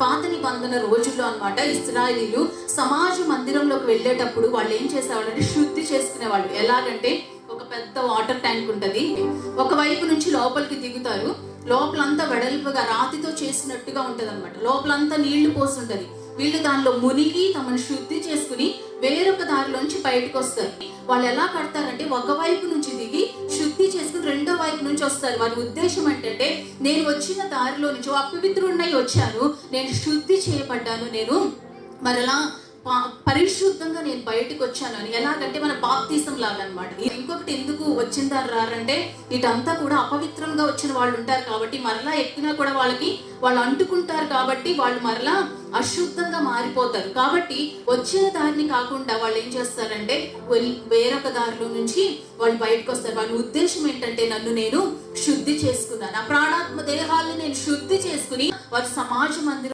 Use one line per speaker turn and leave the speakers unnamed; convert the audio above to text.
పాత నిబంధన రోజుల్లో అన్నమాట ఇశ్రాయేలీలు సమాజ మందిరంలోకి వెళ్ళేటప్పుడు వాళ్ళు ఏం చేసేవాళ్ళంటే శుద్ధి చేసుకునేవాళ్ళు. ఎలాగంటే ఒక పెద్ద వాటర్ ట్యాంక్ ఉంటది, ఒకవైపు నుంచి లోపలికి దిగుతారు, లోపలంతా వెడల్పుగా రాతితో చేసినట్టుగా ఉంటది అనమాట, లోపలంతా నీళ్లు పోసి ఉంటది. వీళ్ళు దానిలో మునిగి తమను శుద్ధి చేసుకుని వేరొక దారిలోంచి బయటకు వస్తారు. వాళ్ళు ఎలా కడతారంటే ఒకవైపు నుంచి దిగి శుద్ధి చేసుకుని రెండో వైపు నుంచి వస్తారు. వారి ఉద్దేశం ఏంటంటే నేను వచ్చిన దారిలో నుంచి అపవిత్రుడినై వచ్చాను, నేను శుద్ధి చేయబడ్డాను, నేను మరలా పరిశుద్ధంగా నేను బయటకు వచ్చాను అని. ఎలాగంటే మన బాప్తిసం లాగా అనమాట. ఇంకొకటి ఎందుకు వచ్చిందారు రారంటే ఇటంతా కూడా అపవిత్రంగా వచ్చిన వాళ్ళు ఉంటారు కాబట్టి మరలా ఎక్కినా కూడా వాళ్ళు అంటుకుంటారు కాబట్టి వాళ్ళు మరలా అశుద్ధంగా మారిపోతారు. కాబట్టి వచ్చిన దారిని కాకుండా వాళ్ళు ఏం చేస్తారంటే వేరొక దారిలో నుంచి వాళ్ళు బయటకు వస్తారు. వాళ్ళ ఉద్దేశం ఏంటంటే నన్ను నేను శుద్ధి చేసుకున్నాను, ఆ ప్రాణాత్మ దేహాలను నేను శుద్ధి చేసుకుని వారి సమాజ మందిరం